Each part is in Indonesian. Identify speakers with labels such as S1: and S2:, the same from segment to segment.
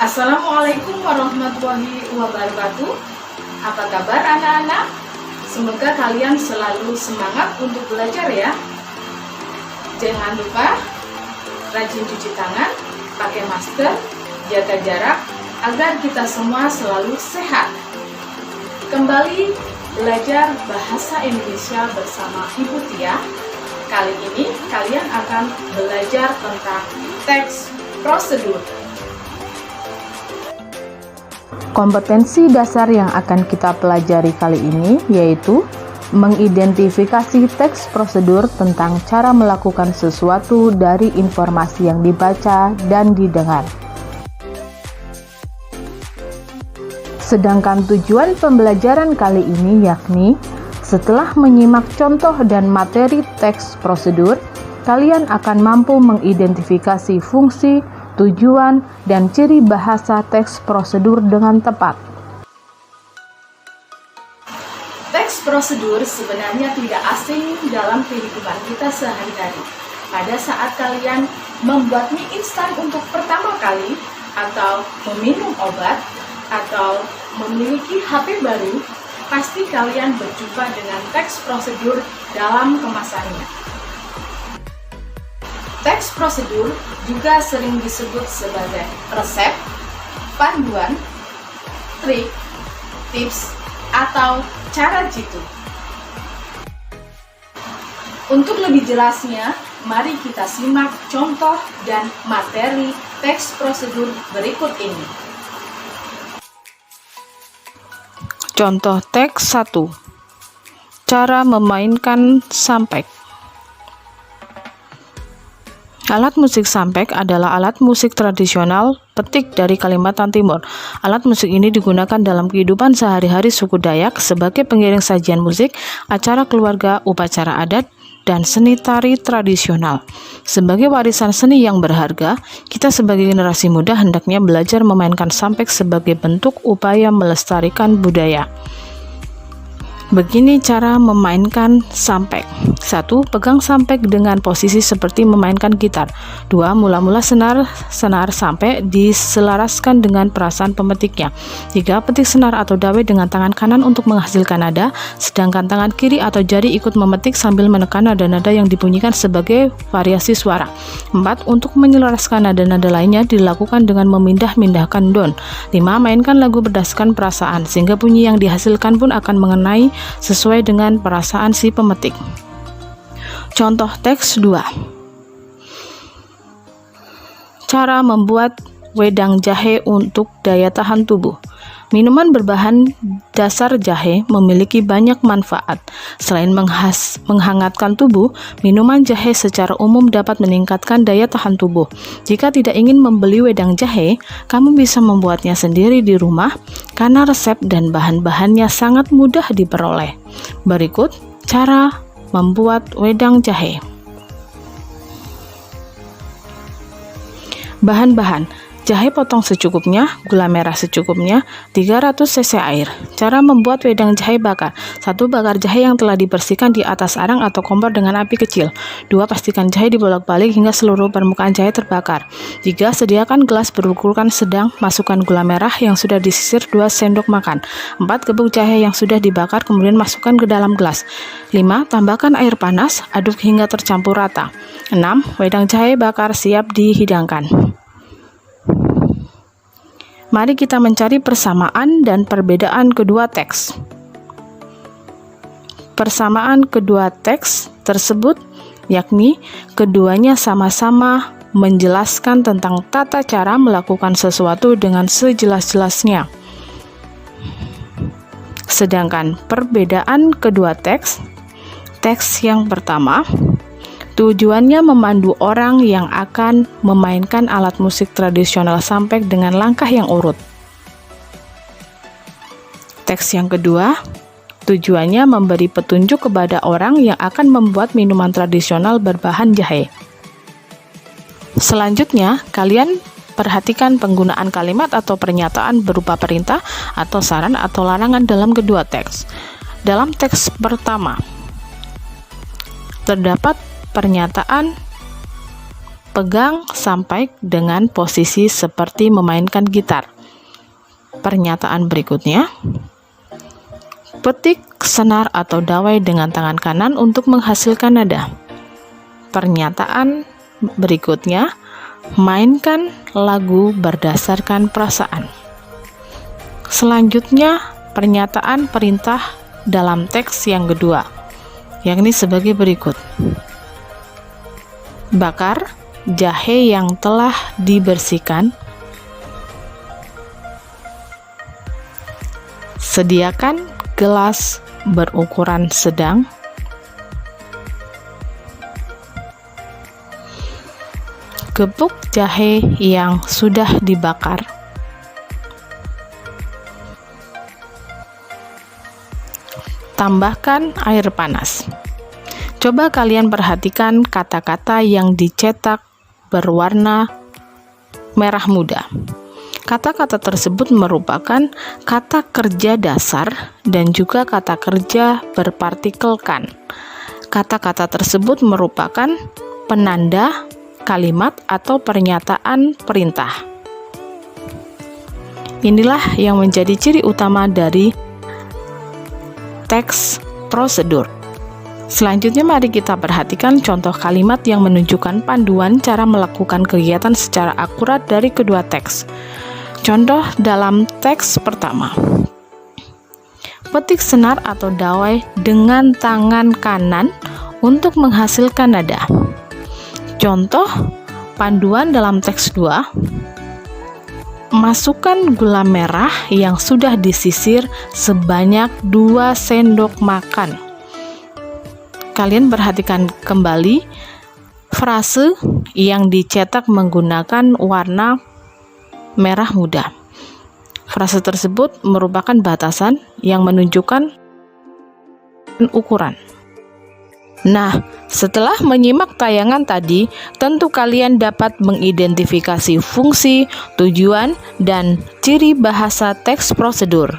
S1: Assalamualaikum warahmatullahi wabarakatuh. Apa kabar anak-anak? Semoga kalian selalu semangat untuk belajar ya. Jangan lupa rajin cuci tangan, pakai masker, jaga jarak, agar kita semua selalu sehat. Kembali belajar bahasa Indonesia bersama Ibu Tia. Kali ini kalian akan belajar tentang teks prosedur.
S2: Kompetensi dasar yang akan kita pelajari kali ini yaitu mengidentifikasi teks prosedur tentang cara melakukan sesuatu dari informasi yang dibaca dan didengar. Sedangkan tujuan pembelajaran kali ini yakni setelah menyimak contoh dan materi teks prosedur, kalian akan mampu mengidentifikasi fungsi, tujuan, dan ciri bahasa teks prosedur dengan tepat.
S1: Teks prosedur sebenarnya tidak asing dalam kehidupan kita sehari-hari. Pada saat kalian membuat mie instan untuk pertama kali, atau meminum obat, atau memiliki HP baru, pasti kalian berjumpa dengan teks prosedur dalam kemasannya. Teks prosedur juga sering disebut sebagai resep, panduan, trik, tips, atau cara jitu. Untuk lebih jelasnya, mari kita simak contoh dan materi teks prosedur berikut ini.
S2: Contoh teks 1. Cara memainkan sampek. Alat musik sampek adalah alat musik tradisional petik dari Kalimantan Timur. Alat musik ini digunakan dalam kehidupan sehari-hari suku Dayak sebagai pengiring sajian musik, acara keluarga, upacara adat, dan seni tari tradisional. Sebagai warisan seni yang berharga, kita sebagai generasi muda hendaknya belajar memainkan sampek sebagai bentuk upaya melestarikan budaya. Begini cara memainkan sampek. 1. Pegang sampek dengan posisi seperti memainkan gitar. 2. Mula-mula senar sampek diselaraskan dengan perasaan pemetiknya. 3. Petik senar atau dawet dengan tangan kanan untuk menghasilkan nada, sedangkan tangan kiri atau jari ikut memetik sambil menekan nada-nada yang dibunyikan sebagai variasi suara. 4. Untuk menyelaraskan nada-nada lainnya dilakukan dengan memindah-mindahkan don. 5. Mainkan lagu berdasarkan perasaan, sehingga bunyi yang dihasilkan pun akan mengenai sesuai dengan perasaan si pemetik. Contoh teks 2. Cara membuat wedang jahe untuk daya tahan tubuh. Minuman berbahan dasar jahe memiliki banyak manfaat. Selain menghangatkan tubuh, minuman jahe secara umum dapat meningkatkan daya tahan tubuh. Jika tidak ingin membeli wedang jahe, kamu bisa membuatnya sendiri di rumah karena resep dan bahan-bahannya sangat mudah diperoleh. Berikut cara membuat wedang jahe. Bahan-bahan: jahe potong secukupnya, gula merah secukupnya, 300 cc air. Cara membuat wedang jahe bakar. 1. Bakar jahe yang telah dibersihkan di atas arang atau kompor dengan api kecil. 2. Pastikan jahe dibolak-balik hingga seluruh permukaan jahe terbakar. 3. Sediakan gelas berukuran sedang, masukkan gula merah yang sudah disisir 2 sendok makan. 4. Gebuk jahe yang sudah dibakar, kemudian masukkan ke dalam gelas. 5. Tambahkan air panas, aduk hingga tercampur rata. 6. Wedang jahe bakar siap dihidangkan. Mari kita mencari persamaan dan perbedaan kedua teks. Persamaan kedua teks tersebut yakni keduanya sama-sama menjelaskan tentang tata cara melakukan sesuatu dengan sejelas-jelasnya. Sedangkan perbedaan kedua teks yang pertama, tujuannya memandu orang yang akan memainkan alat musik tradisional sampek dengan langkah yang urut. Teks yang kedua, tujuannya memberi petunjuk kepada orang yang akan membuat minuman tradisional berbahan jahe. Selanjutnya, kalian perhatikan penggunaan kalimat atau pernyataan berupa perintah atau saran atau larangan dalam kedua teks. Dalam teks pertama, terdapat pernyataan Pegang sampai dengan posisi seperti memainkan gitar. Pernyataan berikutnya, petik senar atau dawai dengan tangan kanan untuk menghasilkan nada. Pernyataan berikutnya, mainkan lagu berdasarkan perasaan. Selanjutnya, pernyataan perintah dalam teks yang kedua, yakni sebagai berikut. Bakar jahe yang telah dibersihkan. Sediakan gelas berukuran sedang. Gepuk jahe yang sudah dibakar. Tambahkan air panas. Coba kalian perhatikan kata-kata yang dicetak berwarna merah muda. Kata-kata tersebut merupakan kata kerja dasar dan juga kata kerja berpartikel kan. Kata-kata tersebut merupakan penanda kalimat atau pernyataan perintah. Inilah yang menjadi ciri utama dari teks prosedur. Selanjutnya mari kita perhatikan contoh kalimat yang menunjukkan panduan cara melakukan kegiatan secara akurat dari kedua teks. Contoh dalam teks pertama. Petik senar atau dawai dengan tangan kanan untuk menghasilkan nada. Contoh panduan dalam teks 2. Masukkan gula merah yang sudah disisir sebanyak 2 sendok makan. Kalian perhatikan kembali frase yang dicetak menggunakan warna merah muda. Frase tersebut merupakan batasan yang menunjukkan ukuran. Nah, setelah menyimak tayangan tadi, tentu kalian dapat mengidentifikasi fungsi, tujuan, dan ciri bahasa teks prosedur.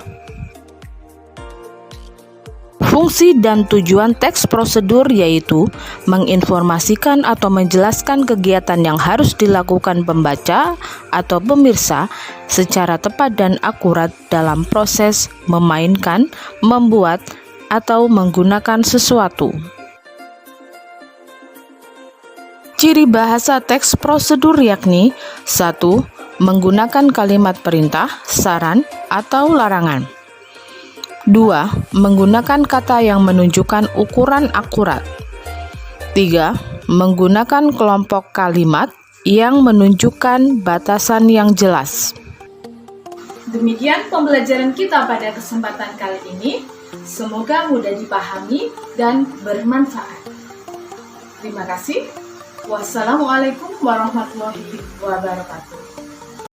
S2: Fungsi dan tujuan teks prosedur yaitu menginformasikan atau menjelaskan kegiatan yang harus dilakukan pembaca atau pemirsa secara tepat dan akurat dalam proses memainkan, membuat, atau menggunakan sesuatu. Ciri bahasa teks prosedur yakni 1. Menggunakan kalimat perintah, saran, atau larangan. 2. Menggunakan kata yang menunjukkan ukuran akurat. 3. Menggunakan kelompok kalimat yang menunjukkan batasan yang jelas.
S1: Demikian pembelajaran kita pada kesempatan kali ini. Semoga mudah dipahami dan bermanfaat. Terima kasih. Wassalamualaikum warahmatullahi wabarakatuh.